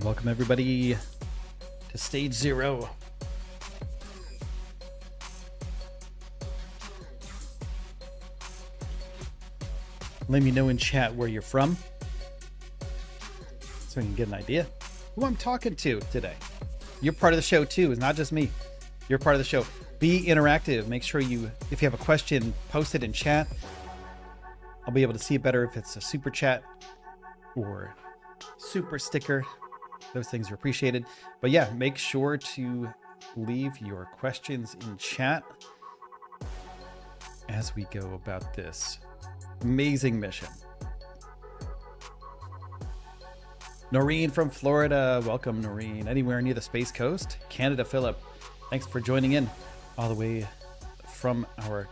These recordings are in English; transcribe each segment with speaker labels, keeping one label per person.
Speaker 1: Welcome everybody to Stage Zero. Let me know in chat where you're from so I can get an idea who I'm talking to today. You're part of the show too. It's not just me. You're part of the show. Be interactive. Make sure if you have a question, post it in chat. I'll be able to see it better if it's a super chat or super sticker. Those things are appreciated. But yeah, make sure to leave your questions in chat as we go about this amazing mission. Noreen from Florida. Welcome, Noreen. Anywhere near the Space Coast? Canada, Philip. Thanks for joining in all the way from our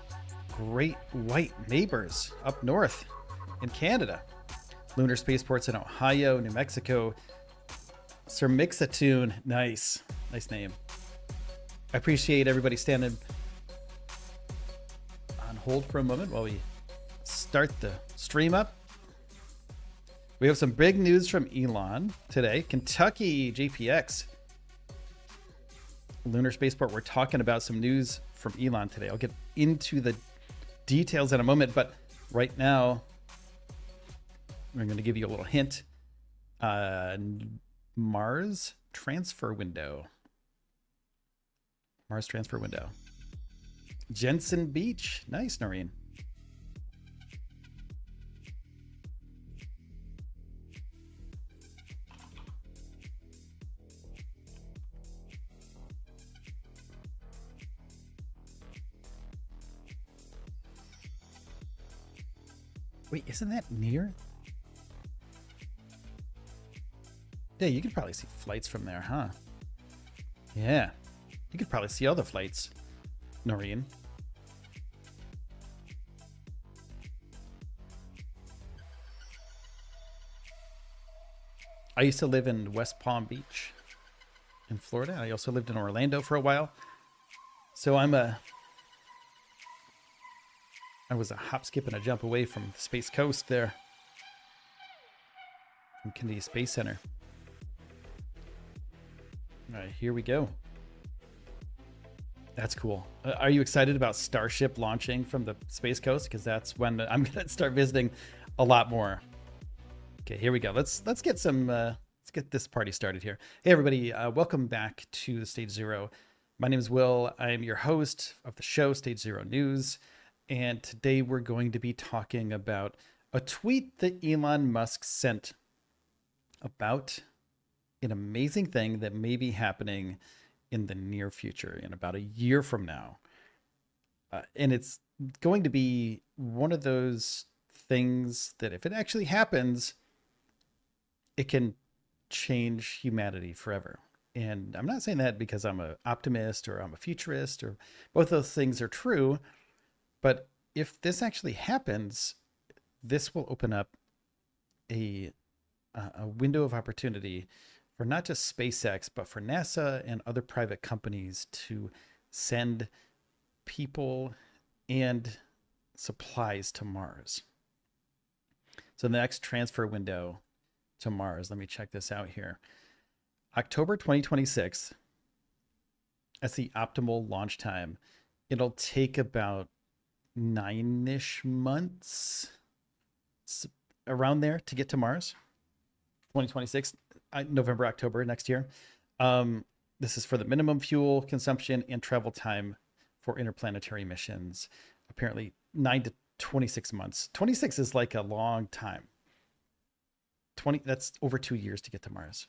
Speaker 1: great white neighbors up north in Canada. Lunar spaceports in Ohio, New Mexico. Sir Mixatoon. Nice name. I appreciate everybody standing on hold for a moment while we start the stream up. We have some big news from Elon today. Kentucky GPX lunar spaceport. We're talking about some news from Elon today. I'll get into the details in a moment, but right now I'm going to give you a little hint. Mars transfer window. Mars transfer window. Jensen Beach. Nice, Noreen. Wait, isn't that near? Yeah, you could probably see flights from there, huh? Yeah. You could probably see other flights, Noreen. I used to live in West Palm Beach in Florida. I also lived in Orlando for a while. So I was a hop, skip, and a jump away from the Space Coast there. From Kennedy Space Center. All right, here we go. That's cool. Are you excited about Starship launching from the Space Coast? Because that's when I'm gonna start visiting a lot more. Okay, here we go. Let's get some let's get this party started here. Hey everybody, welcome back to Stage Zero. My name is Will. I am your host of the show, Stage Zero News, and today we're going to be talking about a tweet that Elon Musk sent about an amazing thing that may be happening in the near future, in about a year from now. And it's going to be one of those things that if it actually happens, it can change humanity forever. And I'm not saying that because I'm an optimist or I'm a futurist, or both those things are true. But if this actually happens, this will open up a window of opportunity for not just SpaceX, but for NASA and other private companies to send people and supplies to Mars. So the next transfer window to Mars, let me check this out here. October 2026, that's the optimal launch time. It'll take about 9-ish months around there to get to Mars. 2026. November, October next year. This is for the minimum fuel consumption and travel time for interplanetary missions. Apparently 9 to 26 months. 26 is like a long time. 20, that's over 2 years to get to Mars.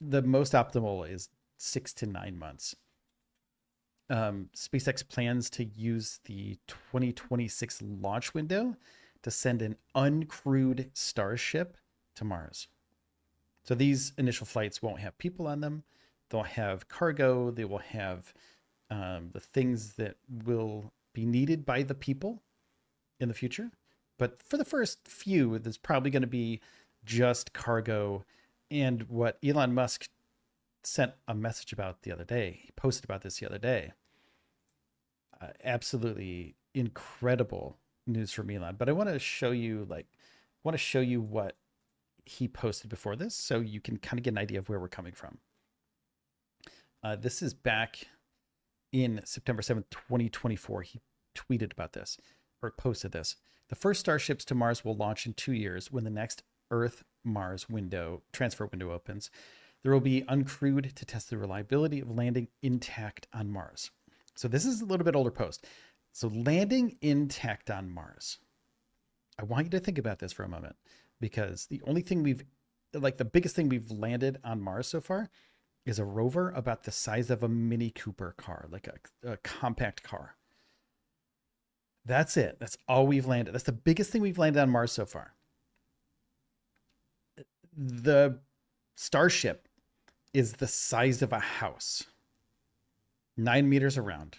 Speaker 1: The most optimal is 6 to 9 months. SpaceX plans to use the 2026 launch window to send an uncrewed Starship to Mars. So these initial flights won't have people on them. They'll have cargo. They will have the things that will be needed by the people in the future. But for the first few, there's probably going to be just cargo. And what Elon Musk sent a message about the other day, he posted about this the other day. Absolutely incredible news from Elon. But I want to show you what he posted before this, so you can kind of get an idea of where we're coming from. This is back in September 7th, 2024. He tweeted about this, or posted this. The first Starships to Mars will launch in 2 years when the next Earth-Mars transfer window opens. There will be uncrewed to test the reliability of landing intact on Mars. So this is a little bit older post. So landing intact on Mars. I want you to think about this for a moment, because the biggest thing we've landed on Mars so far is a rover about the size of a Mini Cooper car, like a compact car. That's it. That's all we've landed. That's the biggest thing we've landed on Mars so far. The Starship is the size of a house, 9 meters around.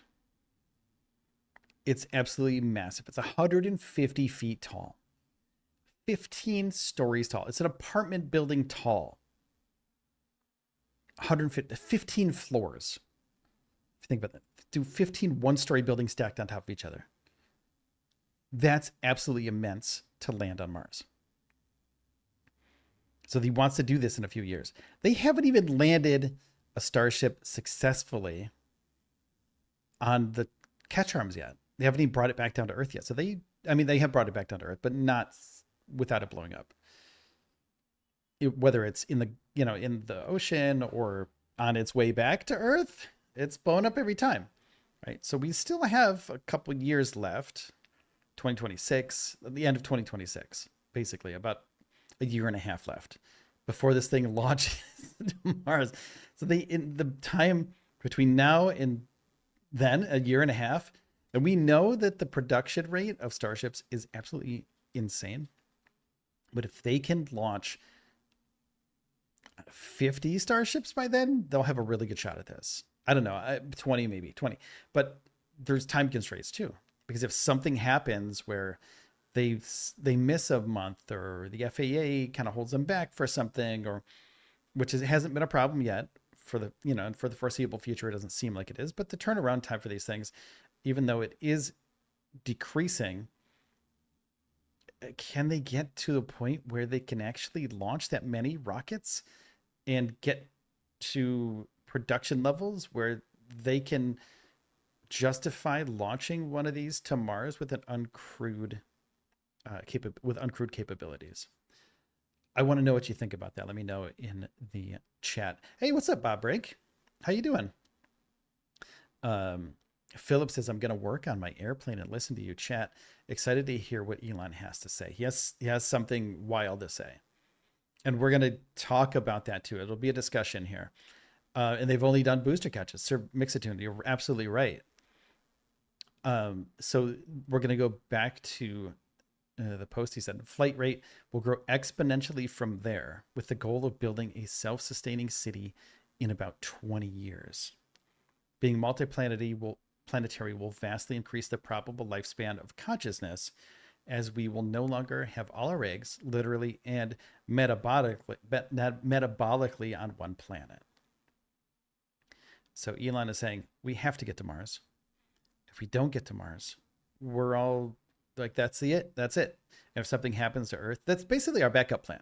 Speaker 1: It's absolutely massive. It's 150 feet tall, 15 stories tall. It's an apartment building tall. 15 floors. If you think about that, do 15 one-story buildings stacked on top of each other. That's absolutely immense to land on Mars. So he wants to do this in a few years. They haven't even landed a Starship successfully on the catch arms yet. They haven't even brought it back down to Earth yet. So they have brought it back down to Earth, but not without it blowing up. Whether it's in the ocean or on its way back to Earth, it's blown up every time, right? So we still have a couple years left, 2026, at the end of 2026, basically about a year and a half left before this thing launches to Mars. So in the time between now and then, a year and a half, and we know that the production rate of Starships is absolutely insane. But if they can launch 50 Starships by then, they'll have a really good shot at this. I don't know, 20 maybe, 20. But there's time constraints too, because if something happens where they miss a month, or the FAA kind of holds them back for something, or which hasn't been a problem yet for the foreseeable future, it doesn't seem like it is. But the turnaround time for these things, even though it is decreasing, can they get to the point where they can actually launch that many rockets and get to production levels where they can justify launching one of these to Mars with an uncrewed capabilities? I want to know what you think about that. Let me know in the chat. Hey, what's up, Bob Brake? How you doing? Philip says, I'm going to work on my airplane and listen to you chat. Excited to hear what Elon has to say. He has something wild to say. And we're going to talk about that too. It'll be a discussion here. And they've only done booster catches. Sir Mixatune, you're absolutely right. So we're going to go back to the post. He said, flight rate will grow exponentially from there, with the goal of building a self-sustaining city in about 20 years. Being multiplanetary will vastly increase the probable lifespan of consciousness, as we will no longer have all our eggs, literally and metabolically on one planet. So Elon is saying, we have to get to Mars. If we don't get to Mars, we're all like, that's it. And if something happens to Earth, that's basically our backup plan.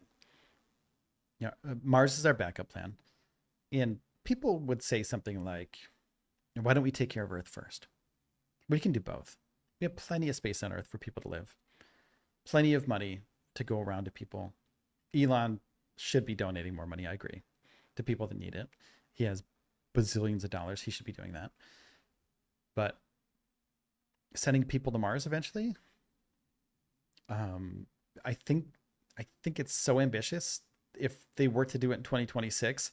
Speaker 1: Mars is our backup plan. And people would say something like, why don't we take care of Earth first? We can do both. We have plenty of space on Earth for people to live. Plenty of money to go around to people. Elon should be donating more money, I agree, to people that need it. He has bazillions of dollars. He should be doing that. But sending people to Mars eventually, I think it's so ambitious. If they were to do it in 2026,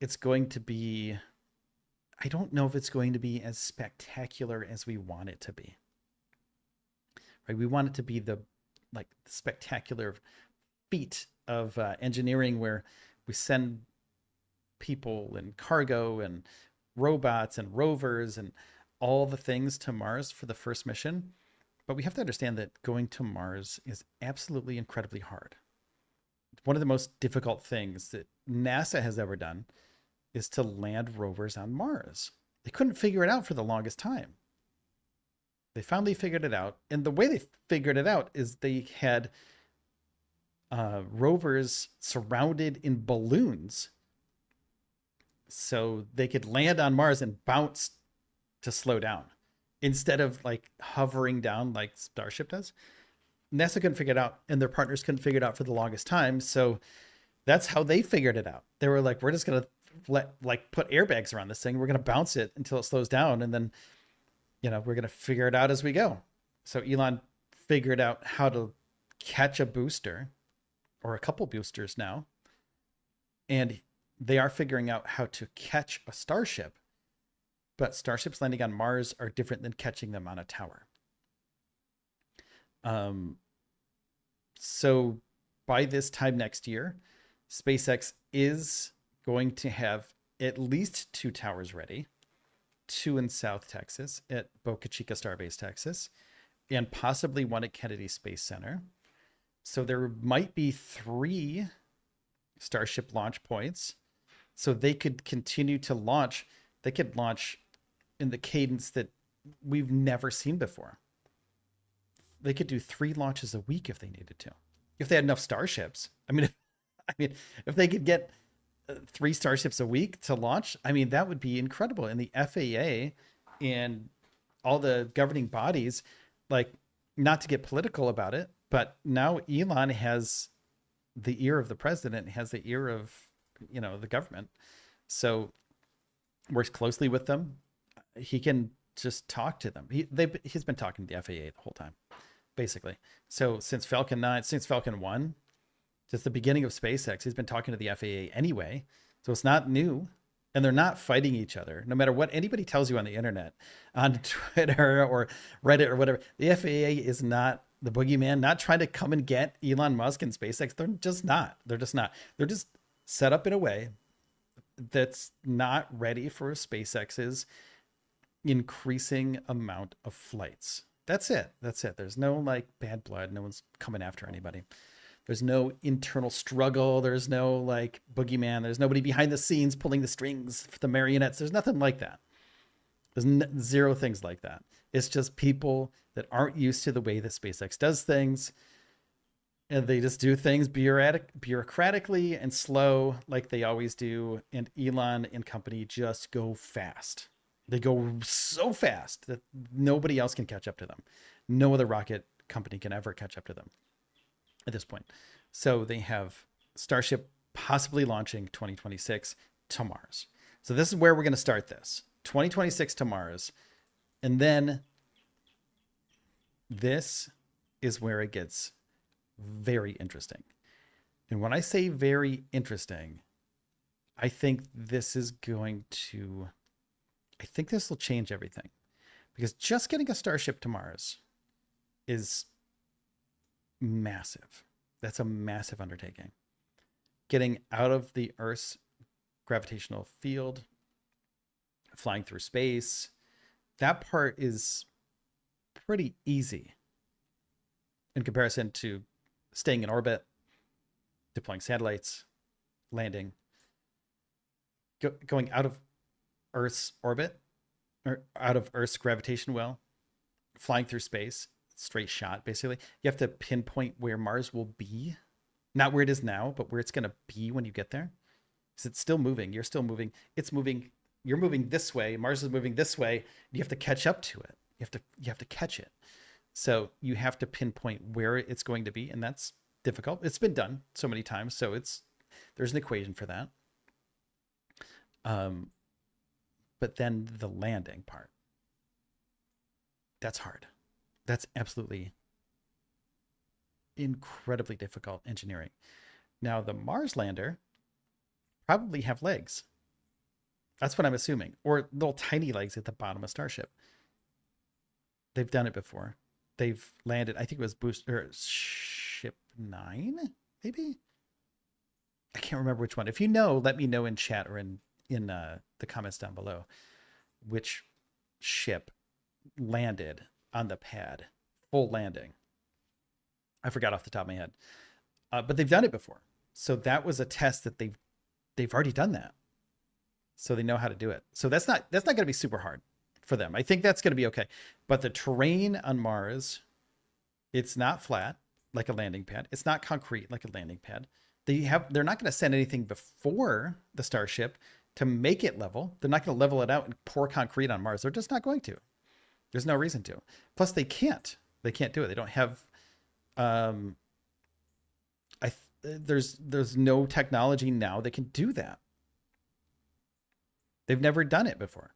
Speaker 1: it's going to be I don't know if it's going to be as spectacular as we want it to be. Right? We want it to be the like spectacular feat of engineering where we send people and cargo and robots and rovers and all the things to Mars for the first mission. But we have to understand that going to Mars is absolutely incredibly hard. One of the most difficult things that NASA has ever done is to land rovers on Mars. They couldn't figure it out for the longest time. They finally figured it out. And the way they figured it out is they had rovers surrounded in balloons so they could land on Mars and bounce to slow down instead of like hovering down like Starship does. NASA couldn't figure it out, and their partners couldn't figure it out for the longest time. So that's how they figured it out. They were like, we're just going to put airbags around this thing. We're going to bounce it until it slows down. And then, we're going to figure it out as we go. So Elon figured out how to catch a booster or a couple boosters now. And they are figuring out how to catch a Starship, but Starships landing on Mars are different than catching them on a tower. So by this time next year, SpaceX is going to have at least 2 towers ready, 2 in South Texas at Boca Chica Starbase, Texas, and possibly 1 at Kennedy Space Center. So there might be 3 Starship launch points. So they could continue to launch. They could launch in the cadence that we've never seen before. They could do 3 launches a week if they needed to, if they had enough Starships. I mean, if they could get 3 Starships a week to launch, that would be incredible. And the FAA and all the governing bodies, like, not to get political about it, but now Elon has the ear of the president, has the ear of, the government. So works closely with them. He can just talk to them. He's been talking to the FAA the whole time, basically. So since Falcon 1, just the beginning of SpaceX, he's been talking to the FAA anyway. So it's not new, and they're not fighting each other. No matter what anybody tells you on the internet, on Twitter or Reddit or whatever, the FAA is not the boogeyman, not trying to come and get Elon Musk and SpaceX. They're just not. They're just set up in a way that's not ready for SpaceX's increasing amount of flights. That's it. There's no like bad blood. No one's coming after anybody. There's no internal struggle. There's no like boogeyman. There's nobody behind the scenes pulling the strings for the marionettes. There's nothing like that. There's zero things like that. It's just people that aren't used to the way that SpaceX does things. And they just do things bureaucratically and slow like they always do. And Elon and company just go fast. They go so fast that nobody else can catch up to them. No other rocket company can ever catch up to them at this point. So they have Starship possibly launching 2026 to Mars. So this is where we're going to start this. 2026 to Mars. And then this is where it gets very interesting. And when I say very interesting, I think this will change everything, because just getting a Starship to Mars is massive. That's a massive undertaking. Getting out of the Earth's gravitational field, flying through space, that part is pretty easy in comparison to staying in orbit, deploying satellites, landing, going out of Earth's orbit or out of Earth's gravitation well, flying through space, straight shot, basically. You have to pinpoint where Mars will be, not where it is now, but where it's going to be when you get there. Because it's still moving. You're still moving. It's moving. You're moving this way. Mars is moving this way. You have to catch up to it. You have to catch it. So you have to pinpoint where it's going to be, and that's difficult. It's been done so many times, so there's an equation for that. But then the landing part, that's hard. That's absolutely incredibly difficult engineering. Now the Mars lander probably have legs. That's what I'm assuming. Or little tiny legs at the bottom of Starship. They've done it before. They've landed, I think it was Ship 9, maybe? I can't remember which one. If you know, let me know in chat or in the comments down below which ship landed on the pad, full landing. I forgot off the top of my head, but they've done it before. So that was a test that they've already done that. So they know how to do it. So that's not going to be super hard for them. I think that's going to be okay. But the terrain on Mars, it's not flat like a landing pad. It's not concrete like a landing pad. They're not going to send anything before the Starship to make it level. They're not going to level it out and pour concrete on Mars. They're just not going to. There's no reason to. Plus, they can't. They can't do it. They don't have. There's no technology now that can do that. They've never done it before.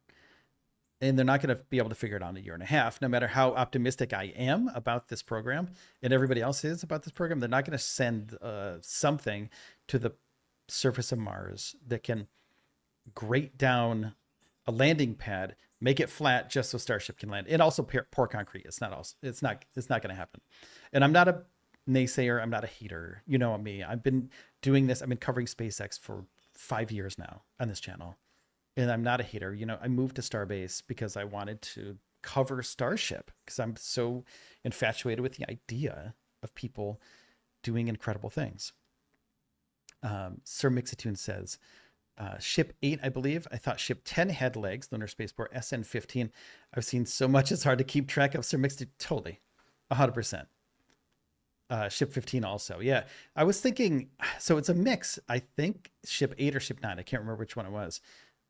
Speaker 1: And they're not going to be able to figure it out in a year and a half, no matter how optimistic I am about this program and everybody else is about this program. They're not going to send something to the surface of Mars that can grate down a landing pad, make it flat just so Starship can land, and also pour concrete. It's not going to happen. And I'm not a naysayer. I'm not a hater. You know me. I've been doing this. I've been covering SpaceX for 5 years now on this channel. And I'm not a hater. You know, I moved to Starbase because I wanted to cover Starship because I'm so infatuated with the idea of people doing incredible things. Sir Mixatoon says, Ship 8, I believe. I thought Ship 10 had legs, Lunar Spaceport SN15. I've seen so much it's hard to keep track of. Sir Mixatoon, totally, 100%. Ship 15 also. Yeah, I was thinking, so it's a mix. I think Ship 8 or Ship 9. I can't remember which one it was.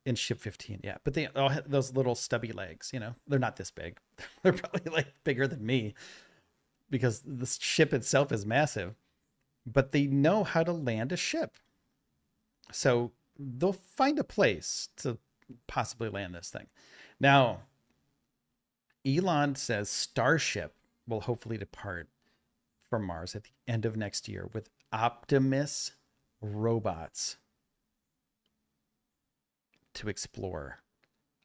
Speaker 1: In Ship 15, yeah. But they all have those little stubby legs, you know. They're not this big. They're probably like bigger than me because the ship itself is massive. But they know how to land a ship. So they'll find a place to possibly land this thing. Now, Elon says Starship will hopefully depart from Mars at the end of next year with Optimus robots to explore.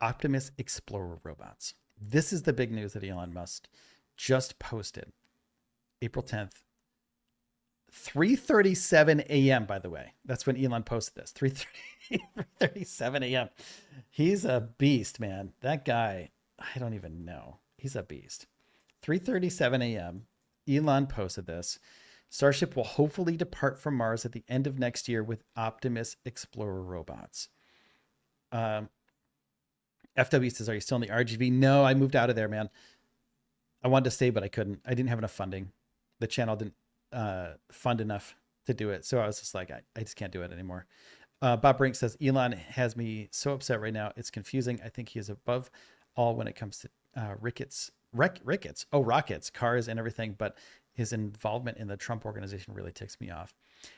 Speaker 1: Optimus Explorer robots. This is the big news that Elon Musk just posted. April 10th. 3:37 a.m., by the way. That's when Elon posted this. 3:37 a.m. He's a beast, man. That guy, I don't even know. He's a beast. 3:37 a.m. Elon posted this. Starship will hopefully depart from Mars at the end of next year with Optimus Explorer robots. FW says, are you still in the RGV? No, I moved out of there, man. I wanted to stay, but I couldn't. I didn't have enough funding. The channel didn't fund enough to do it. So I was just like, I just can't do it anymore. Bob Brink says, Elon has me so upset right now. It's confusing. I think he is above all when it comes to rockets, cars and everything. But his involvement in the Trump organization really ticks me off.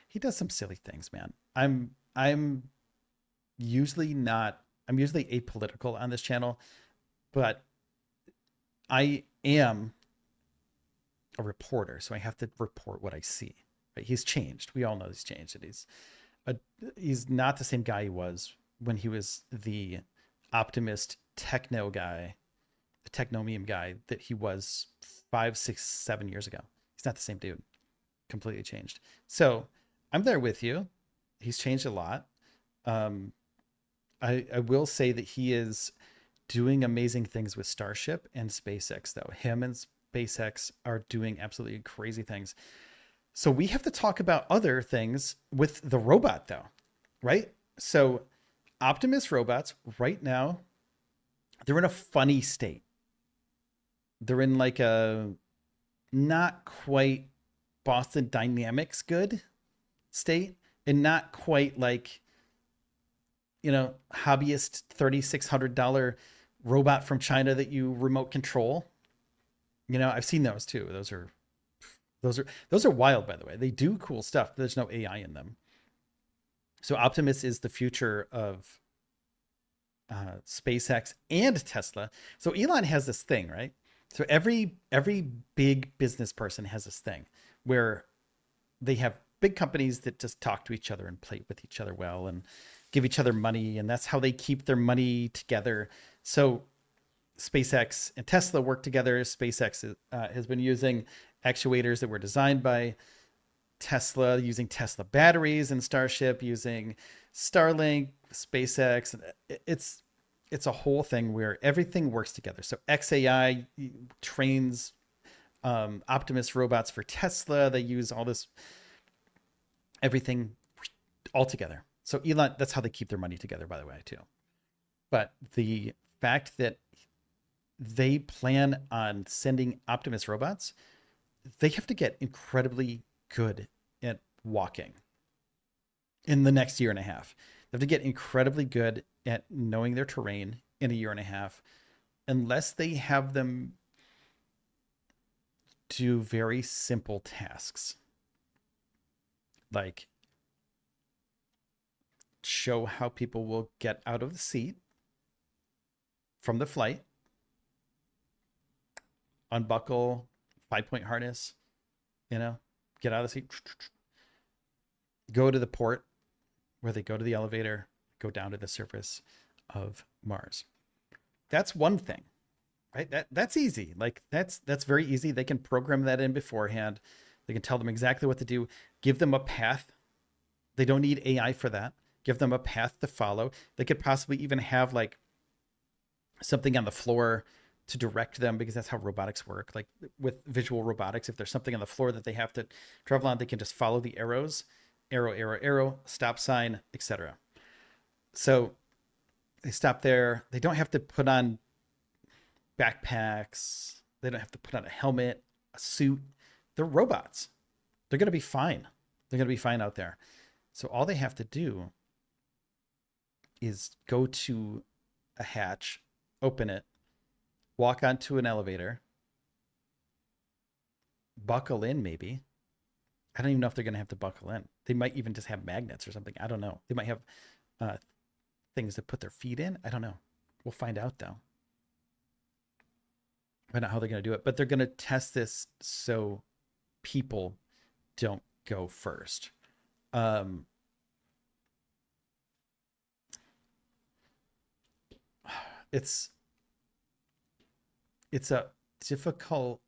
Speaker 1: He does some silly things, man. I'm usually apolitical on this channel, but I am a reporter, so I have to report what I see. Right? He's changed. We all know he's changed, and he's not the same guy he was when he was the optimist techno guy, the technomium guy that he was 5, 6, 7 years ago. He's not the same dude. Completely changed. So I'm there with you. He's changed a lot. I will say that he is doing amazing things with Starship and SpaceX, though. Him and SpaceX are doing absolutely crazy things. So we have to talk about other things with the robot, though, right? So Optimus robots right now, they're in a funny state. They're in like a not quite Boston Dynamics good state, and not quite like, you know, hobbyist $3,600 robot from China that you remote control. You know, I've seen those too. Those are wild, by the way. They do cool stuff, but there's no AI in them. So Optimus is the future of SpaceX and Tesla. So Elon has this thing, right? So every big business person has this thing where they have big companies that just talk to each other and play with each other well, and give each other money, and that's how they keep their money together. So SpaceX and Tesla work together. SpaceX has been using actuators that were designed by Tesla, using Tesla batteries and Starship, using Starlink, SpaceX. It's a whole thing where everything works together. So XAI trains Optimus robots for Tesla. They use all this, everything all together. So Elon, that's how they keep their money together, by the way, too. But the fact that they plan on sending Optimus robots, they have to get incredibly good at walking in the next year and a half. They have to get incredibly good at knowing their terrain in a year and a half, unless they have them do very simple tasks like show how people will get out of the seat from the flight, unbuckle 5-point harness, get out of the seat, go to the port where they go to the elevator, go down to the surface of Mars. That's one thing, right? That's easy. Like that's very easy. They can program that in beforehand. They can tell them exactly what to do, give them a path. They don't need AI for that. Give them a path to follow. They could possibly even have like something on the floor to direct them, because that's how robotics work. Like with visual robotics, if there's something on the floor that they have to travel on, they can just follow the arrows, arrow, arrow, arrow, stop sign, etc. So they stop there. They don't have to put on backpacks. They don't have to put on a helmet, a suit. They're robots. They're going to be fine. They're going to be fine out there. So all they have to do is go to a hatch, open it, walk onto an elevator, buckle in maybe. I don't even know if they're going to have to buckle in. They might even just have magnets or something. I don't know. They might have things to put their feet in. I don't know. We'll find out though. Find out how they're going to do it. But they're going to test this so people don't go first. It's a difficult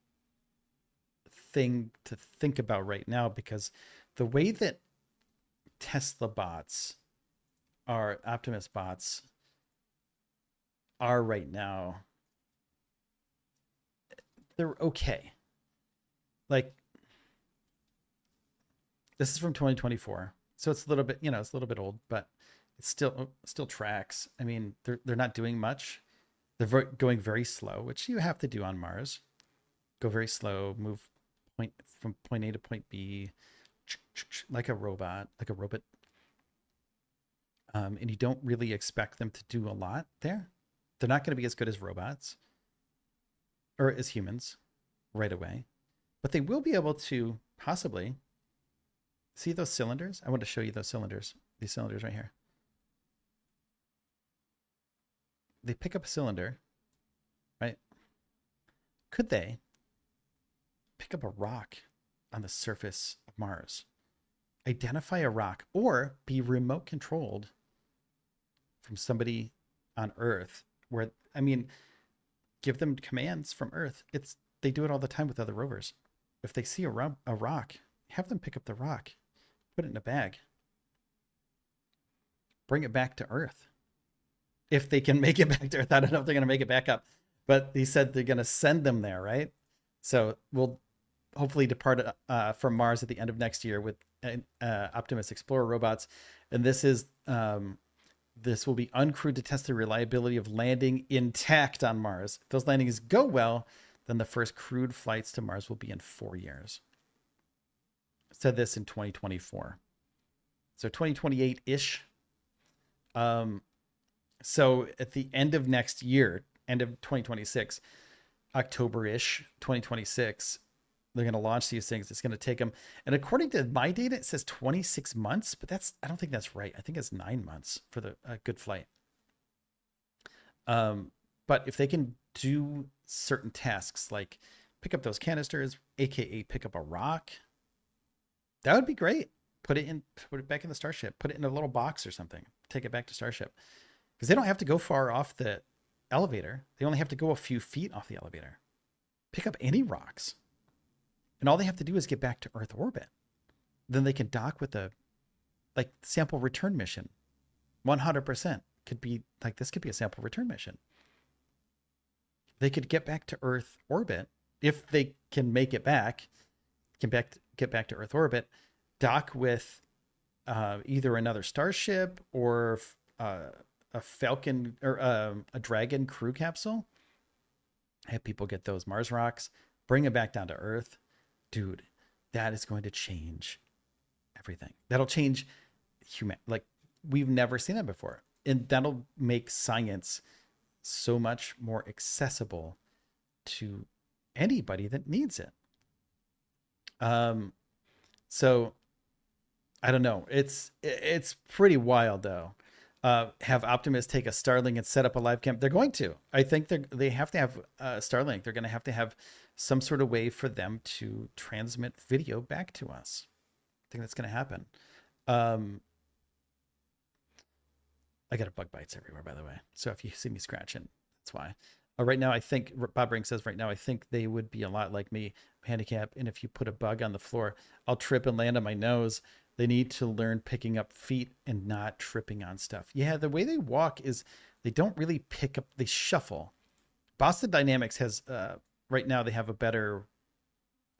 Speaker 1: thing to think about right now, because the way that Tesla bots are, Optimus bots are right now, they're okay. Like, this is from 2024, so it's a little bit, it's a little bit old, but it still tracks. I mean, they're not doing much. They're going very slow, which you have to do on Mars. Go very slow, move from point A to point B, like a robot. And you don't really expect them to do a lot there. They're not going to be as good as robots or as humans right away, but they will be able to possibly see those cylinders. I want to show you those cylinders. These cylinders right here. They pick up a cylinder, right? Could they pick up a rock on the surface of Mars, identify a rock, or be remote controlled from somebody on Earth? Where, I mean, give them commands from Earth. They do it all the time with other rovers. If they see a rock, have them pick up the rock, put it in a bag, bring it back to Earth. If they can make it back to Earth, I don't know if they're going to make it back up, but he said they're going to send them there, right? So we'll hopefully depart from Mars at the end of next year with Optimus Explorer robots, and this will be uncrewed to test the reliability of landing intact on Mars. If those landings go well, then the first crewed flights to Mars will be in 4 years. Said this in 2024, so 2028-ish. So at the end of next year, end of 2026, October-ish, 2026, they're going to launch these things. It's going to take them, and according to my data, it says 26 months, but I don't think that's right. I think it's 9 months for the good flight. But if they can do certain tasks like pick up those canisters, aka pick up a rock, that would be great. put it back in the Starship, put it in a little box or something, take it back to Starship. Because they don't have to go far off the elevator. They only have to go a few feet off the elevator. Pick up any rocks. And all they have to do is get back to Earth orbit. Then they can dock with the like sample return mission. 100% could be like this could be a sample return mission. They could get back to Earth orbit if they can make it back, get back to Earth orbit, dock with either another Starship or a Falcon or a Dragon crew capsule. Have people get those Mars rocks, bring it back down to Earth. Dude, that is going to change everything. That'll change human. Like we've never seen that before. And that'll make science so much more accessible to anybody that needs it. So I don't know. It's pretty wild though. Have Optimus take a Starlink and set up a live camp. They're going to. I think they have to have Starlink. They're going to have some sort of way for them to transmit video back to us. I think that's going to happen. I got bug bites everywhere, by the way. So if you see me scratching, that's why. Right now, I think Bob Ring says right now, I think they would be a lot like me, handicap. And if you put a bug on the floor, I'll trip and land on my nose. They need to learn picking up feet and not tripping on stuff. Yeah, the way they walk is they don't really pick up, they shuffle. Boston Dynamics has, right now they have a better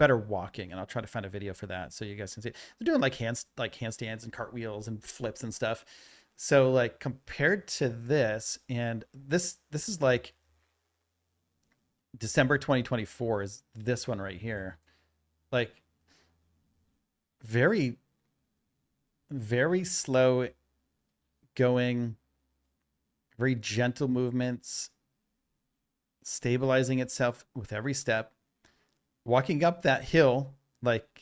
Speaker 1: walking, and I'll try to find a video for that so you guys can see. They're doing like handstands and cartwheels and flips and stuff. So like compared to this, and this is like December 2024 is this one right here. Like very, very slow going, very gentle movements, stabilizing itself with every step, walking up that hill, like,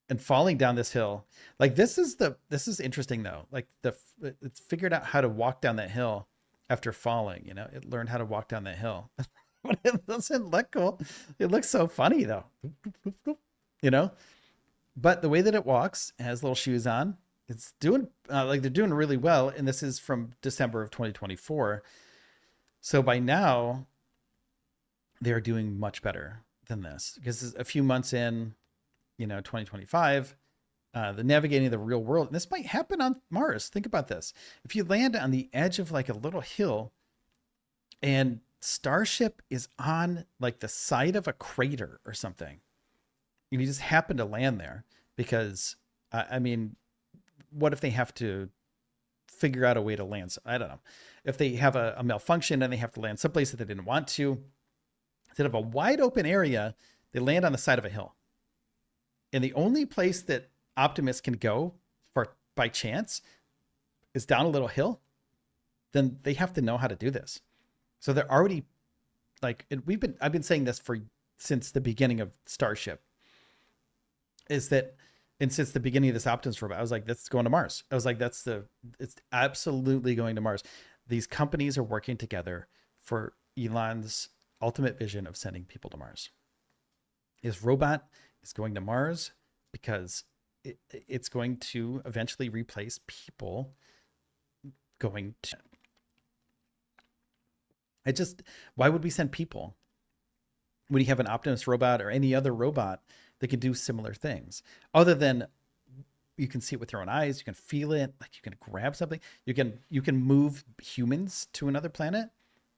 Speaker 1: and falling down this hill. Like this is interesting though. Like it's figured out how to walk down that hill after falling, you know, it learned how to walk down that hill. But it doesn't look cool. It looks so funny though, you know, but the way that it walks, it has little shoes on. It's doing like they're doing really well. And this is from December of 2024. So by now they're doing much better than this because a few months in, you know, 2025, the navigating the real world. And this might happen on Mars. Think about this. If you land on the edge of like a little hill and Starship is on like the side of a crater or something, and you just happen to land there because, I mean, what if they have to figure out a way to land? I don't know. If they have a malfunction and they have to land someplace that they didn't want to, instead of a wide open area, they land on the side of a hill. And the only place that Optimus can go by chance is down a little hill, then they have to know how to do this. So they're already like, I've been saying this since the beginning of Starship, and since the beginning of this Optimus robot, I was like, that's going to Mars. I was like, it's absolutely going to Mars. These companies are working together for Elon's ultimate vision of sending people to Mars. His robot is going to Mars because it's going to eventually replace people going to. Why would we send people when you have an Optimus robot or any other robot that can do similar things? Other than you can see it with your own eyes, you can feel it, like you can grab something, you can move humans to another planet.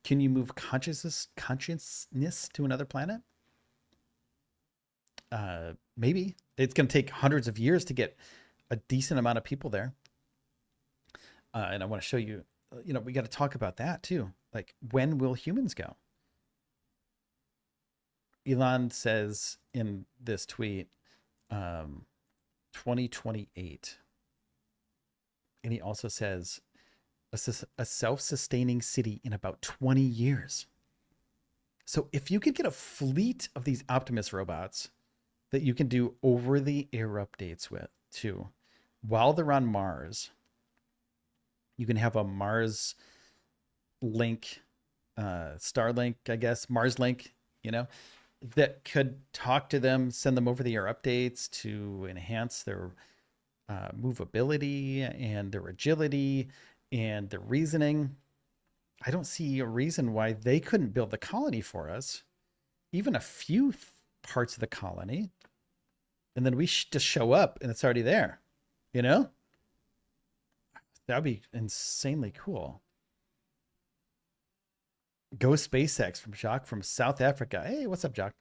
Speaker 1: Can you move consciousness to another planet? Maybe. It's going to take hundreds of years to get a decent amount of people there. And I want to show you, you know, we got to talk about that too. Like, when will humans go? Elon says in this tweet, 2028. And he also says a self-sustaining city in about 20 years. So if you could get a fleet of these Optimus robots that you can do over the air updates with too, while they're on Mars, you can have a Mars link, Starlink, I guess, Mars link, you know, that could talk to them, send them over the air updates to enhance their movability and their agility and their reasoning. I don't see a reason why they couldn't build the colony for us, even a few parts of the colony, and then we just show up and it's already there. You know, that'd be insanely cool. Go SpaceX from Jacques from South Africa. Hey, what's up, Jacques?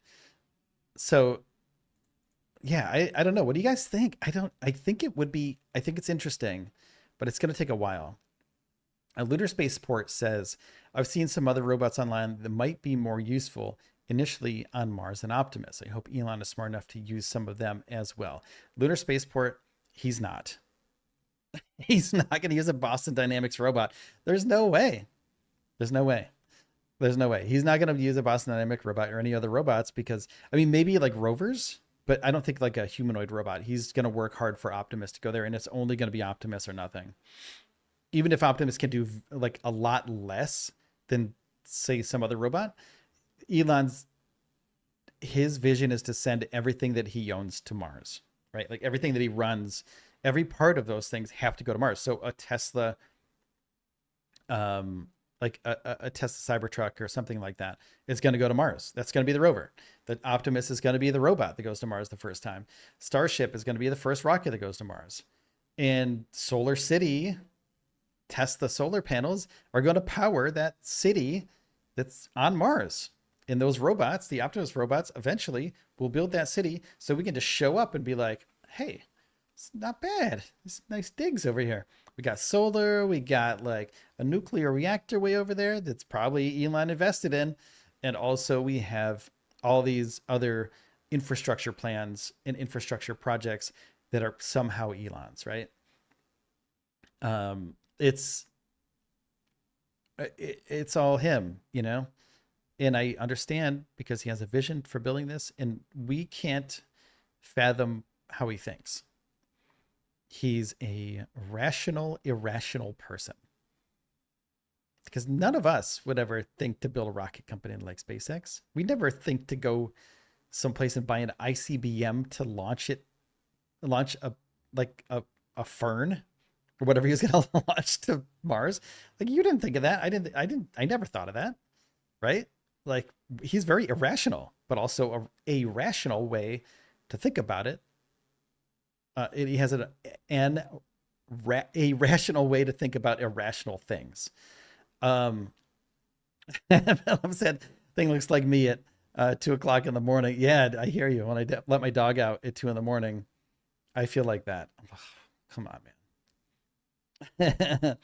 Speaker 1: So yeah, I don't know. What do you guys think? I think it would be, I think it's interesting, but it's going to take a while. A lunar spaceport says, I've seen some other robots online that might be more useful initially on Mars and Optimus. I hope Elon is smart enough to use some of them as well. Lunar spaceport, he's not. He's not going to use a Boston Dynamics robot. There's no way. There's no way. There's no way. He's not going to use a Boston Dynamic robot or any other robots because, I mean, maybe like rovers, but I don't think like a humanoid robot. He's going to work hard for Optimus to go there, and it's only going to be Optimus or nothing. Even if Optimus can do like a lot less than, say, some other robot, Elon's his vision is to send everything that he owns to Mars, right? Like everything that he runs, every part of those things have to go to Mars. So a Tesla, like a Tesla Cybertruck or something like that is going to go to Mars. That's going to be the rover. That Optimus is going to be the robot that goes to Mars the first time. Starship is going to be the first rocket that goes to Mars. And Solar City, Tesla solar panels are going to power that city that's on Mars. And those robots, the Optimus robots, eventually will build that city so we can just show up and be like, hey, it's not bad. It's nice digs over here. We got solar, we got like a nuclear reactor way over there that's probably Elon invested in. And also we have all these other infrastructure plans and infrastructure projects that are somehow Elon's, right? It's it's all him, you know? And I understand because he has a vision for building this, and we can't fathom how he thinks. He's a rational, irrational person. Because none of us would ever think to build a rocket company like SpaceX. We never think to go someplace and buy an ICBM to launch it, launch a like a fern or whatever he was going to launch to Mars. Like you didn't think of that. I never thought of that. Right? Like he's very irrational, but also a rational way to think about it. He has a rational way to think about irrational things. Philip said, "Thing looks like me at 2 o'clock in the morning." Yeah, I hear you. When I let my dog out at 2 in the morning, I feel like that. Oh, come on, man.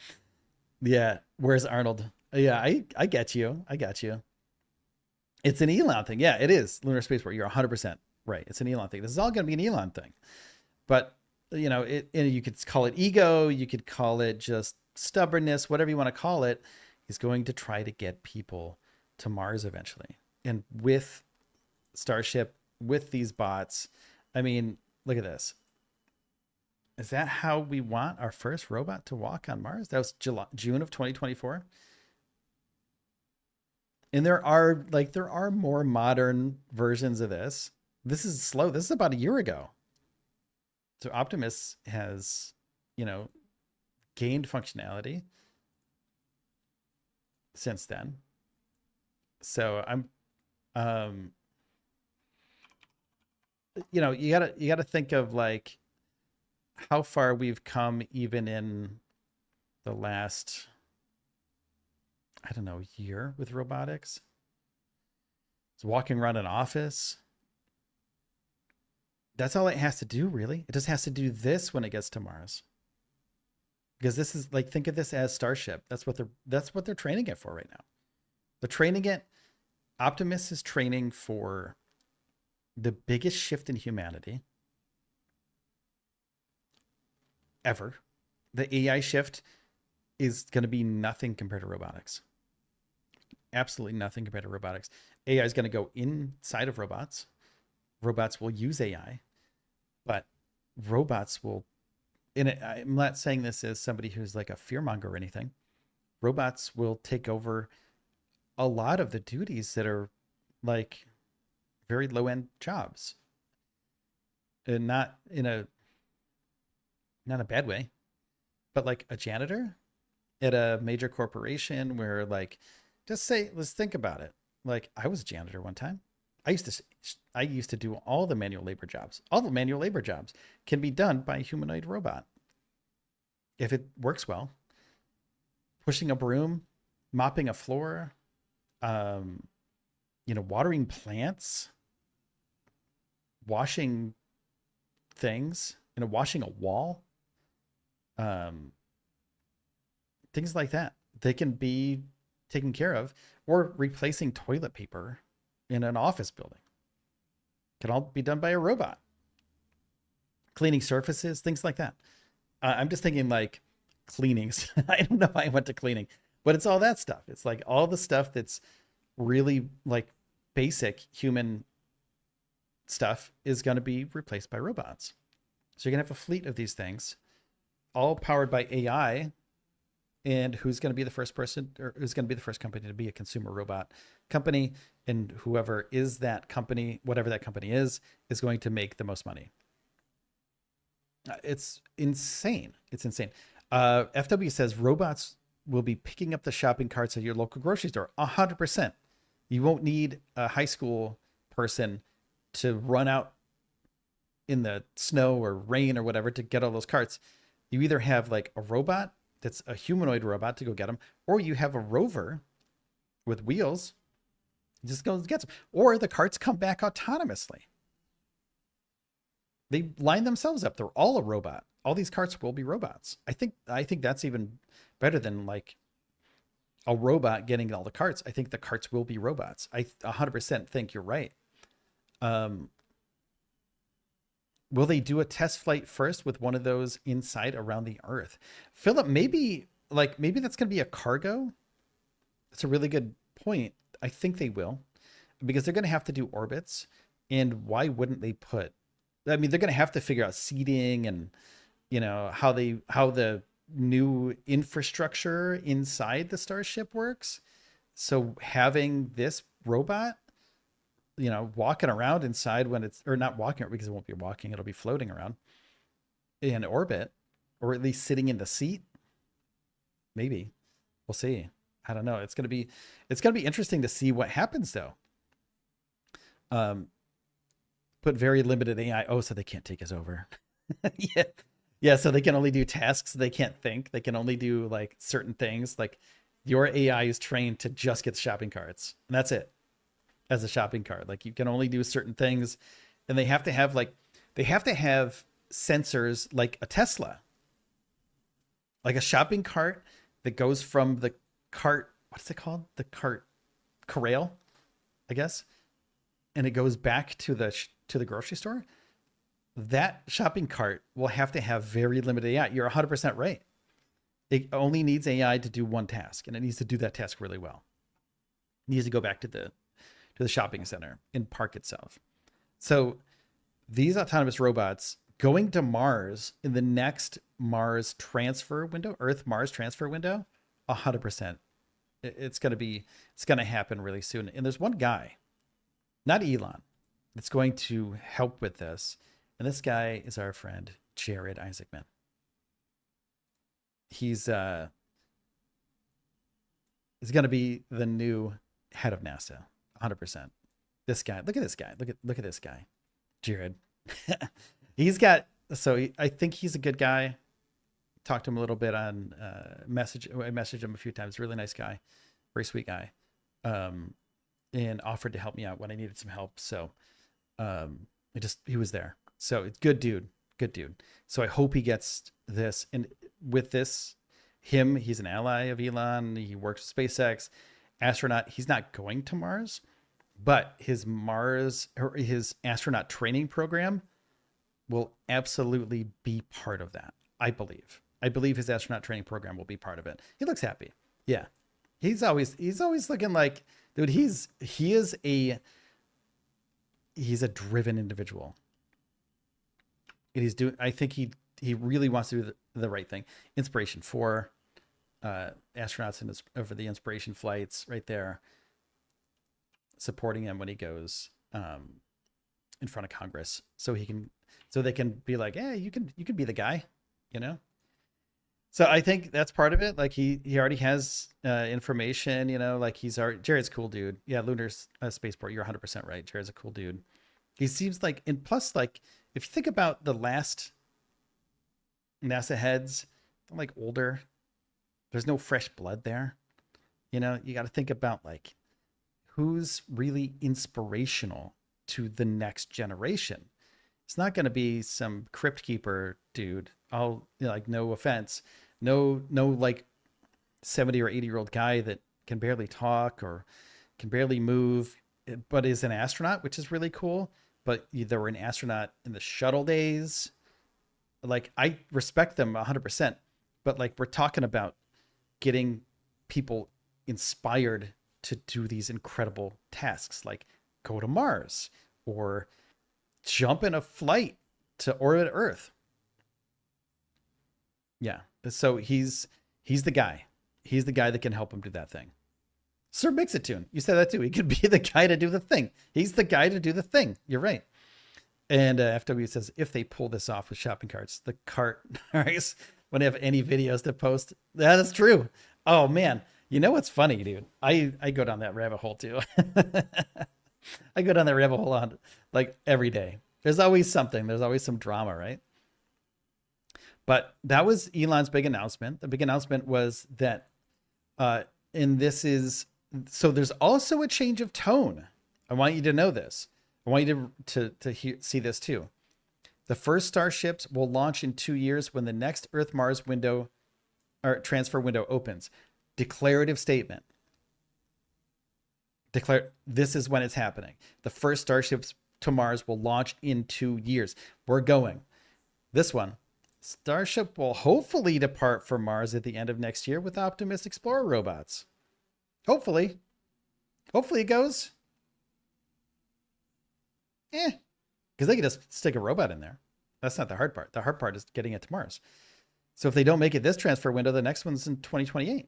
Speaker 1: Yeah, where's Arnold? Yeah, I get you. I got you. It's an Elon thing. Yeah, it is. Lunar Spaceport. You're 100% right. It's an Elon thing. This is all going to be an Elon thing. But, you know, you could call it ego. You could call it just stubbornness, whatever you want to call it. He's going to try to get people to Mars eventually. And with Starship, with these bots, I mean, look at this. Is that how we want our first robot to walk on Mars? That was June of 2024. And there are more modern versions of this. This is slow. This is about a year ago. So Optimus has, you know, gained functionality since then. So I'm you know, you gotta think of like how far we've come even in the last, I don't know, year with robotics. It's walking around an office. That's all it has to do, really. It just has to do this when it gets to Mars. Because this is like, think of this as Starship. That's what they're training it for right now. They're training it. Optimus is training for the biggest shift in humanity ever. The AI shift is going to be nothing compared to robotics. Absolutely nothing compared to robotics. AI is going to go inside of robots. Robots will use AI, but robots will, I'm not saying this as somebody who's like a fearmonger or anything. Robots will take over a lot of the duties that are like very low end jobs, and not in a not in a bad way, but like a janitor at a major corporation where like, just say, let's think about it. Like I was a janitor one time. I used to do all the manual labor jobs. All the manual labor jobs can be done by a humanoid robot if it works well. Pushing a broom, mopping a floor, um, watering plants, washing things, washing a wall, um, things like that. They can be taken care of, or replacing toilet paper in an office building can all be done by a robot. Cleaning surfaces, things like that. I'm just thinking like cleanings. I don't know why I went to cleaning, but it's all that stuff. It's like all the stuff that's really like basic human stuff is going to be replaced by robots. So you're going to have a fleet of these things, all powered by AI. And who's going to be the first person, or who's going to be the first company to be a consumer robot company? And whoever is that company, whatever that company is going to make the most money. It's insane. It's insane. FW says robots will be picking up the shopping carts at your local grocery store. 100%. You won't need a high school person to run out in the snow or rain or whatever to get all those carts. You either have like a robot that's a humanoid robot to go get them, or you have a rover with wheels, just goes and gets them, or the carts come back autonomously. They line themselves up. They're all a robot. All these carts will be robots. I think that's even better than like a robot getting all the carts. I think the carts will be robots. I 100% think you're right. Will they do a test flight first with one of those inside around the Earth? Philip, maybe that's going to be a cargo. That's a really good point. I think they will, because they're going to have to do orbits. And why wouldn't they put, I mean, they're going to have to figure out seating and, how the new infrastructure inside the Starship works. So having this robot, walking around inside when it's, or not walking, because it won't be walking, it'll be floating around in orbit, or at least sitting in the seat. Maybe we'll see. I don't know. It's going to be interesting to see what happens though. Put very limited AI. Oh, so they can't take us over. Yeah. Yeah. So they can only do tasks. They can't think. They can only do like certain things. Like your AI is trained to just get shopping carts, and that's it. As a shopping cart, like you can only do certain things, and they have to have sensors like a Tesla, like a shopping cart that goes from the cart. What's it called? The cart corral, I guess, and it goes back to the grocery store. That shopping cart will have to have very limited AI. You're 100% right. It only needs AI to do one task, and it needs to do that task really well. It needs to go back to the shopping center and park itself. So these autonomous robots going to Mars in the next Mars transfer window, Earth Mars transfer window, 100%. It's going to happen really soon. And there's one guy, not Elon, that's going to help with this. And this guy is our friend, Jared Isaacman. He's going to be the new head of NASA. 100%. This guy, look at this guy. Look at this guy, Jared. I think he's a good guy. Talked to him a little bit on I messaged him a few times. Really nice guy, very sweet guy, and offered to help me out when I needed some help. So he was there. So it's good dude. So I hope he gets this. And with this, he's an ally of Elon. He works with SpaceX. Astronaut. He's not going to Mars, but his astronaut training program will absolutely be part of that. I believe his astronaut training program will be part of it. He looks happy. Yeah. He's always looking like, dude, he's a driven individual. And I think he really wants to do the right thing. Inspiration for astronauts over the inspiration flights right there, supporting him when he goes in front of Congress, so they can be like, hey, you can be the guy. you know? So I think that's part of it. Like he already has information, you know, like he's already, Jared's a cool dude. Yeah, Lunar's spaceport. You're 100% right. Jared's a cool dude. He seems like, and plus, like, if you think about the last NASA heads, they're like older. There's no fresh blood there. You know, you got to think about like who's really inspirational to the next generation. It's not going to be some crypt keeper dude. I'll, you know, like, no offense, no like 70 or 80-year-old guy that can barely talk or can barely move, but is an astronaut, which is really cool. But they were an astronaut in the shuttle days. Like, I respect them 100%, but like, we're talking about getting people inspired to do these incredible tasks, like go to Mars or jump in a flight to orbit Earth. Yeah. So he's the guy. He's the guy that can help him do that thing. Sir Mixitune, you said that too. He could be the guy to do the thing. He's the guy to do the thing. You're right. And FW says, if they pull this off with shopping carts, the cart when they have any videos to post. That is true. Oh man, you know what's funny, dude? I go down that rabbit hole too. I go down that rabbit hole on like every day. There's always something. There's always some drama, right? But that was Elon's big announcement. The big announcement was that, and this is, so there's also a change of tone. I want you to know this. I want you see this too. The first Starships will launch in 2 years when the next Earth-Mars window or transfer window opens. Declarative statement. Declare this is when it's happening. The first Starships to Mars will launch in 2 years. We're going. This one, Starship will hopefully depart for Mars at the end of next year with Optimus Explorer robots. Hopefully. Hopefully it goes. Because they could just stick a robot in there. That's not the hard part. The hard part is getting it to Mars. So if they don't make it this transfer window, the next one's in 2028.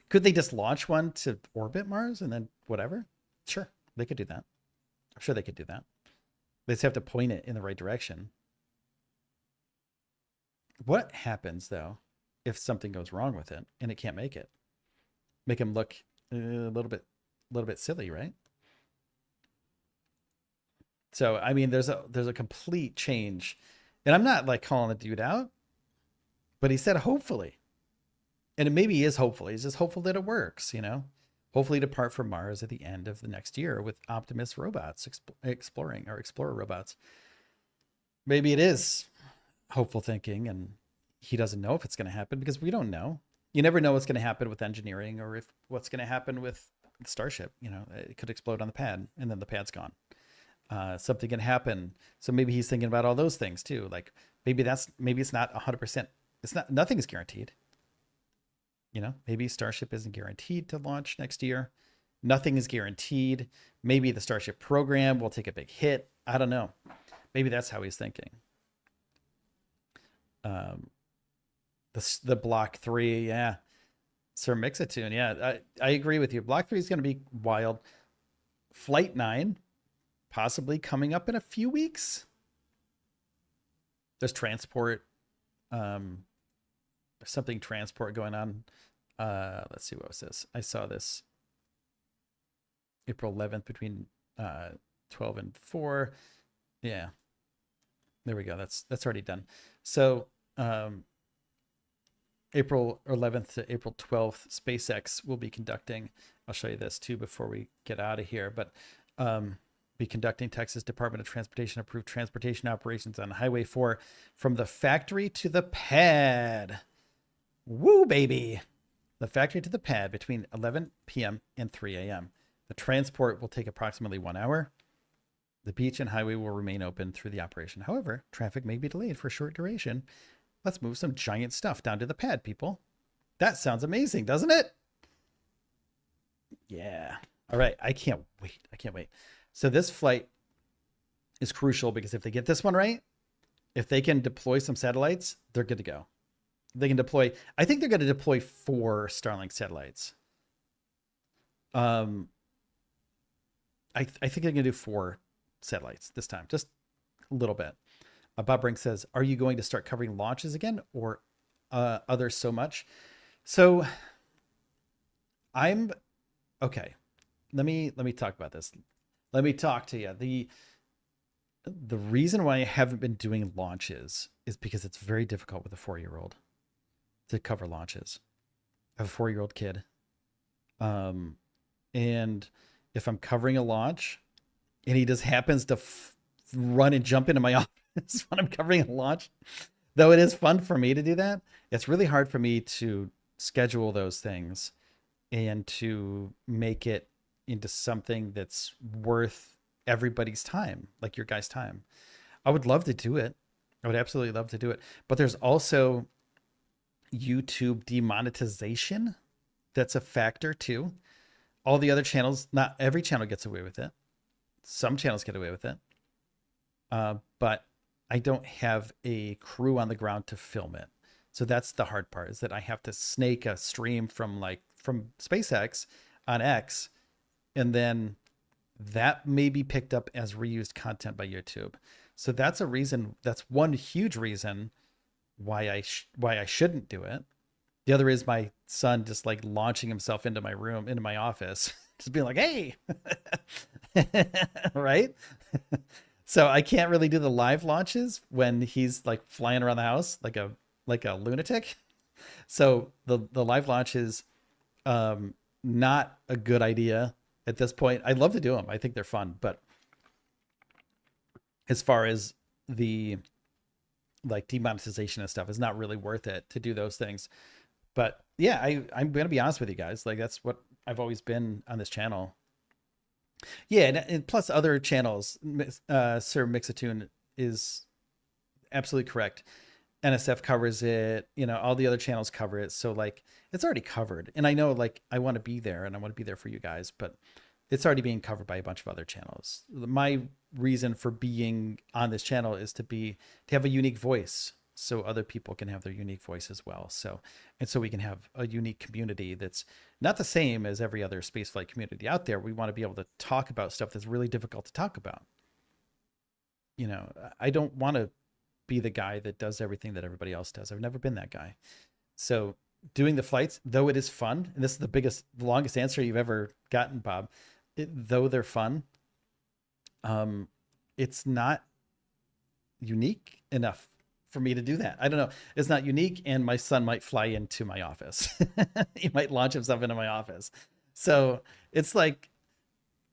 Speaker 1: Could they just launch one to orbit Mars and then whatever? Sure, they could do that. I'm sure they could do that. They just have to point it in the right direction. What happens though if something goes wrong with it and it can't make it? Make them look a little bit silly, right? So I mean, there's a complete change, and I'm not like calling the dude out, but he said hopefully, and it maybe is hopefully. He's just hopeful that it works, you know. Hopefully depart from Mars at the end of the next year with Optimus robots explorer robots. Maybe it is hopeful thinking, and he doesn't know if it's going to happen because we don't know. You never know what's going to happen with engineering or if what's going to happen with the Starship. You know, it could explode on the pad and then the pad's gone. Something can happen. So maybe he's thinking about all those things too. Like maybe it's not 100%. It's not, nothing is guaranteed. You know, maybe Starship isn't guaranteed to launch next year. Nothing is guaranteed. Maybe the Starship program will take a big hit. I don't know. Maybe that's how he's thinking. The Block 3, yeah. Sir Mixitune, yeah. I agree with you. Block 3 is going to be wild. Flight 9, possibly coming up in a few weeks. There's transport. There's something transport going on. Let's see, what was this? I saw this April 11th between 12 and 4. Yeah. There we go. That's already done. So April 11th to April 12th, SpaceX will be conducting, I'll show you this too before we get out of here, but be conducting Texas Department of Transportation approved transportation operations on Highway 4 from the factory to the pad. Woo, baby. The factory to the pad between 11 p.m. and 3 a.m. The transport will take approximately 1 hour. The beach and highway will remain open through the operation. However, traffic may be delayed for a short duration. Let's move some giant stuff down to the pad, people. That sounds amazing, doesn't it? Yeah. All right. I can't wait. I can't wait. So this flight is crucial because if they get this one right, if they can deploy some satellites, they're good to go. They can deploy, I think they're going to deploy 4 Starlink satellites. I think they're going to do 4 satellites this time, just a little bit. Bob Brink says, are you going to start covering launches again or others so much? So I'm okay. Let me talk about this. Let me talk to you. The reason why I haven't been doing launches is because it's very difficult with a 4-year-old to cover launches. I have a 4-year-old kid. And if I'm covering a launch and he just happens to run and jump into my office when I'm covering a launch, though it is fun for me to do that, it's really hard for me to schedule those things and to make it into something that's worth everybody's time, like your guys' time. I would love to do it. I would absolutely love to do it. But there's also YouTube demonetization that's a factor too. All the other channels, not every channel gets away with it. Some channels get away with it. But I don't have a crew on the ground to film it. So that's the hard part, is that I have to snake a stream from SpaceX on X, and then that may be picked up as reused content by YouTube. So that's a reason. That's one huge reason why I shouldn't do it. The other is my son just like launching himself into my room, into my office, just being like, "Hey," right? So I can't really do the live launches when he's like flying around the house like a lunatic. So the live launch is not a good idea at this point. I'd love to do them. I think they're fun, but as far as the like demonetization and stuff, it's not really worth it to do those things. But yeah, I'm gonna be honest with you guys. Like that's what I've always been on this channel. Yeah, and plus other channels. Sir Mixatoon is absolutely correct. NSF covers it, all the other channels cover it. So like it's already covered. And I know like I want to be there and I want to be there for you guys, but it's already being covered by a bunch of other channels. My reason for being on this channel is to have a unique voice so other people can have their unique voice as well. So we can have a unique community that's not the same as every other spaceflight community out there. We want to be able to talk about stuff that's really difficult to talk about. I don't want to be the guy that does everything that everybody else does. I've never been that guy. So doing the flights, though it is fun, and this is the longest answer you've ever gotten, Bob, though they're fun, it's not unique enough for me to do that. I don't know. It's not unique, and my son might fly into my office. He might launch himself into my office. So it's like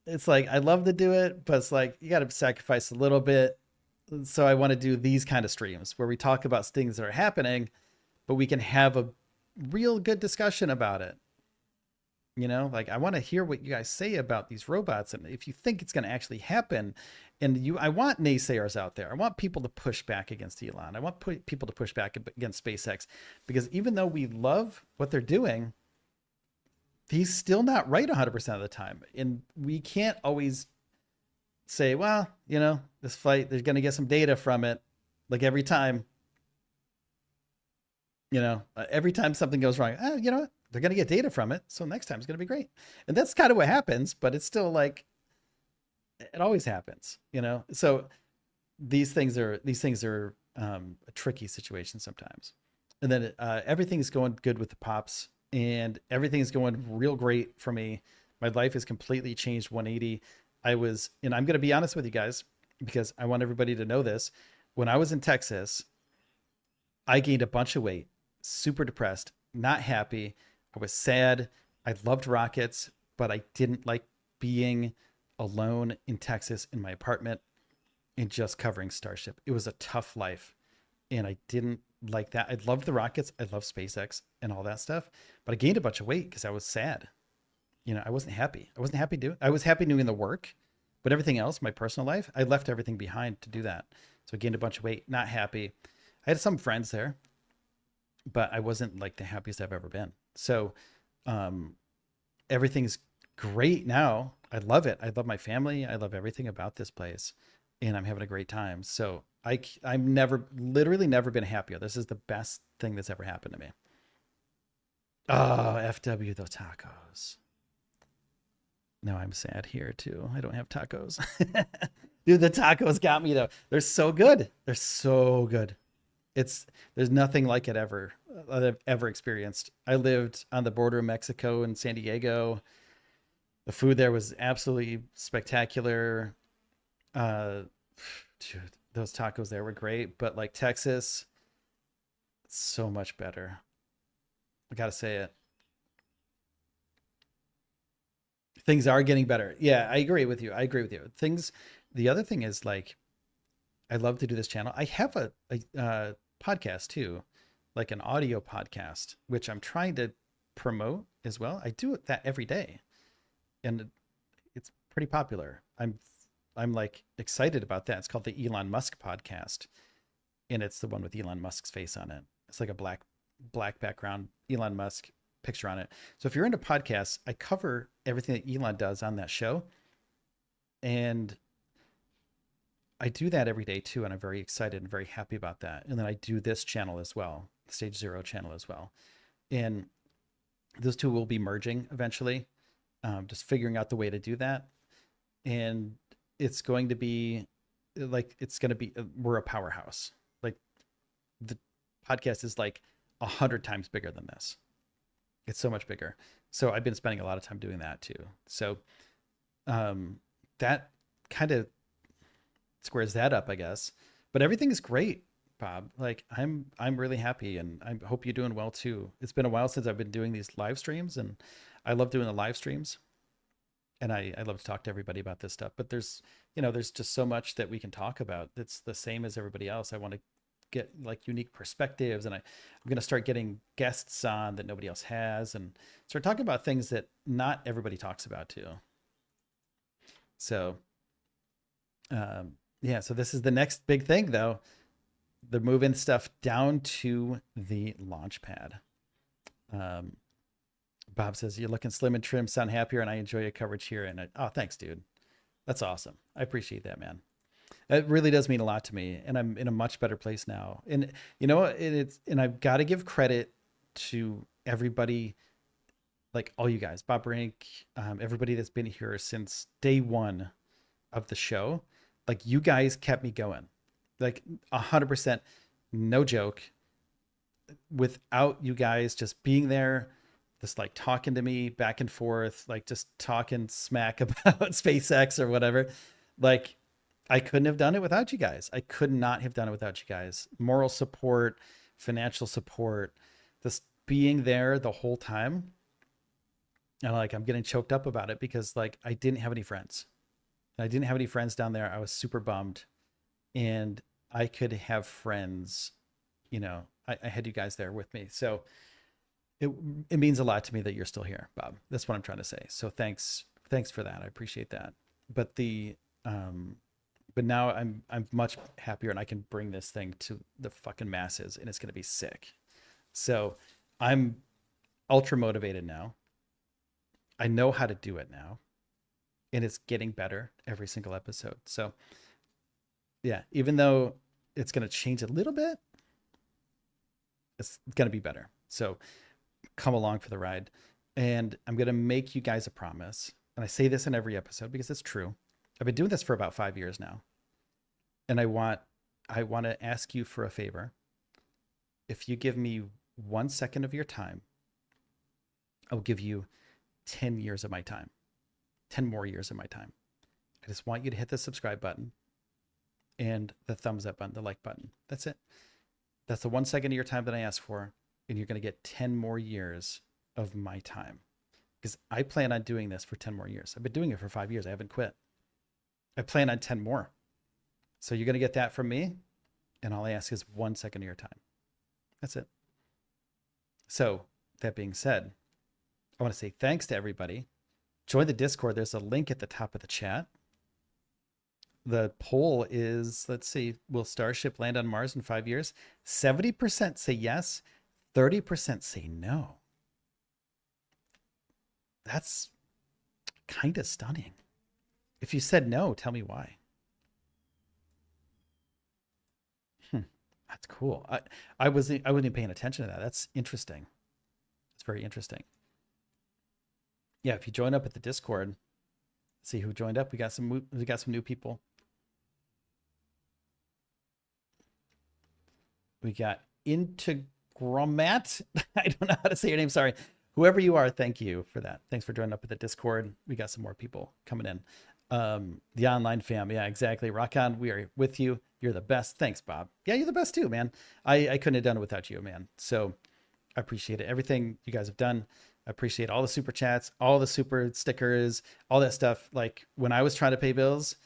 Speaker 1: I love to do it, but it's like you got to sacrifice a little bit. So I want to do these kind of streams where we talk about things that are happening, but we can have a real good discussion about it. Like I want to hear what you guys say about these robots, and if you think it's going to actually happen. And I want naysayers out there. I want people to push back against Elon. I want people to push back against SpaceX, because even though we love what they're doing, he's still not right 100% of the time. And we can't always say, well, this flight, they're going to get some data from it. Like every time, every time something goes wrong, you know what? They're going to get data from it. So next time it's going to be great. And that's kind of what happens, but it's still like, it always happens, So these things are a tricky situation sometimes. And then everything's going good with the pops, and everything's going real great for me. My life has completely changed 180. And I'm going to be honest with you guys, because I want everybody to know this. When I was in Texas, I gained a bunch of weight, super depressed, not happy. I was sad. I loved rockets, but I didn't like being alone in Texas in my apartment and just covering Starship. It was a tough life, and I didn't like that. I loved the rockets. I love SpaceX and all that stuff, but I gained a bunch of weight because I was sad. I wasn't happy. I was happy doing the work, but everything else, my personal life, I left everything behind to do that. So I gained a bunch of weight, not happy. I had some friends there, but I wasn't like the happiest I've ever been. So everything's great now. I love it. I love my family. I love everything about this place, and I'm having a great time. So I'm literally never been happier. This is the best thing that's ever happened to me. Oh, FW those tacos. No, I'm sad here too. I don't have tacos. Dude, the tacos got me though. They're so good. They're so good. It's there's nothing like it ever that I've ever experienced. I lived on the border of Mexico and San Diego. The food there was absolutely spectacular. Uh, dude, those tacos there were great, but like Texas, so much better. I gotta say it. Things are getting better. Yeah, I agree with you. I agree with you. Things. The other thing is like I love to do this channel. I have a podcast too, like an audio podcast, which I'm trying to promote as well. I do that every day, and it's pretty popular. I'm like excited about that. It's called the Elon Musk podcast, and it's the one with Elon Musk's face on it. It's like a black background, Elon Musk picture on it. So if you're into podcasts, I cover everything that Elon does on that show, and I do that every day too, and I'm very excited and very happy about that. And then I do this channel as well, Stage Zero channel as well, and those two will be merging eventually. Just figuring out the way to do that, and it's going to be we're a powerhouse. Like the podcast is like 100 times bigger than this. It's so much bigger. So I've been spending a lot of time doing that too. So that kind of squares that up, I guess. But everything is great, Bob. Like I'm really happy, and I hope you're doing well too. It's been a while since I've been doing these live streams, and I love doing the live streams. And I love to talk to everybody about this stuff. But there's just so much that we can talk about. It's the same as everybody else. I want to get like unique perspectives, and I'm going to start getting guests on that nobody else has, and start talking about things that not everybody talks about too. So yeah, so this is the next big thing though. They're moving stuff down to the launch pad. Bob says, you're looking slim and trim, sound happier, and I enjoy your coverage here. And oh, thanks, dude. That's awesome. I appreciate that, man. It really does mean a lot to me, and I'm in a much better place now. And you know, and I've got to give credit to everybody, like all you guys, Bob Rank, everybody that's been here since day one of the show. Like you guys kept me going, like 100%, no joke. Without you guys just being there, just like talking to me back and forth, like just talking smack about SpaceX or whatever, like I couldn't have done it without you guys. I could not have done it without you guys. Moral support, financial support, just being there the whole time. And like, I'm getting choked up about it because like I didn't have any friends. I didn't have any friends down there. I was super bummed, and I could have friends, I had you guys there with me. So it means a lot to me that you're still here, Bob. That's what I'm trying to say. So thanks for that. I appreciate that. But but now I'm much happier, and I can bring this thing to the fucking masses, and it's going to be sick. So I'm ultra motivated now. I know how to do it now, and it's getting better every single episode. So yeah, even though it's going to change a little bit, it's going to be better. So come along for the ride, and I'm going to make you guys a promise. And I say this in every episode because it's true. I've been doing this for about 5 years now. And I want to ask you for a favor. If you give me 1 second of your time, I'll give you 10 years of my time, 10 more years of my time. I just want you to hit the subscribe button and the thumbs up button, the like button. That's it. That's the 1 second of your time that I ask for. And you're going to get 10 more years of my time, because I plan on doing this for 10 more years. I've been doing it for 5 years. I haven't quit. I plan on 10 more. So you're going to get that from me. And all I ask is 1 second of your time. That's it. So that being said, I want to say thanks to everybody. Join the Discord. There's a link at the top of the chat. The poll is, let's see, will Starship land on Mars in 5 years? 70% say yes. 30% say no. That's kind of stunning. If you said no, tell me why. That's cool. I wasn't even paying attention to that. That's interesting. It's very interesting. Yeah, if you join up at the Discord, Let's see who joined up. We got some new people. We got Integromat. I don't know how to say your name. Sorry. Whoever you are, thank you for that. Thanks for joining up with the Discord. We got some more people coming in. The online fam. Yeah, exactly. Rock on. We are with you. You're the best. Thanks, Bob. Yeah, you're the best too, man. I couldn't have done it without you, man. So I appreciate it. Everything you guys have done. I appreciate all the super chats, all the super stickers, all that stuff. Like when I was trying to pay bills,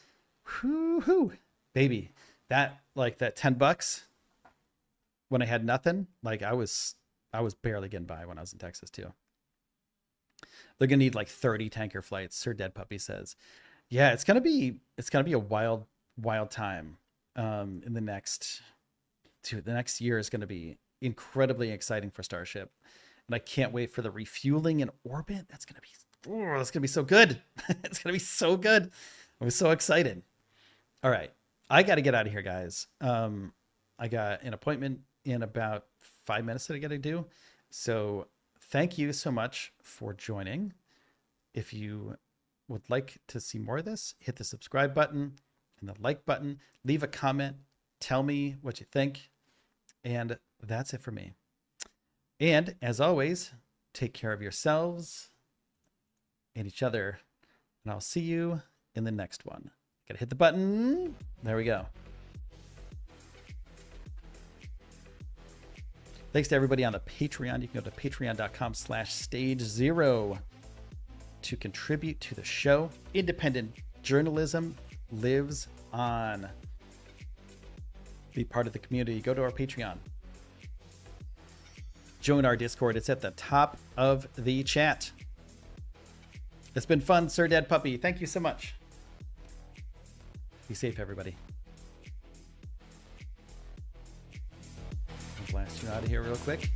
Speaker 1: whoo, baby, that $10 when I had nothing, like I was barely getting by when I was in Texas too. They're gonna need like 30 tanker flights, Sir Dead Puppy says. Yeah, it's gonna be a wild time. In the next year is gonna be incredibly exciting for Starship. And I can't wait for the refueling in orbit. That's gonna be so good. It's gonna be so good. I'm so excited. All right, I got to get out of here, guys. I got an appointment in about 5 minutes that I got to do. So thank you so much for joining. If you would like to see more of this, hit the subscribe button and the like button. Leave a comment. Tell me what you think. And that's it for me. And as always, take care of yourselves and each other. And I'll see you in the next one. Gotta hit the button. There we go. Thanks to everybody on the Patreon. You can go to patreon.com/stage0 to contribute to the show. Independent journalism lives on. Be part of the community. Go to our Patreon. Join our Discord. It's at the top of the chat. It's been fun, Sir Dead Puppy. Thank you so much. Be safe, everybody. I'll blast you out of here real quick.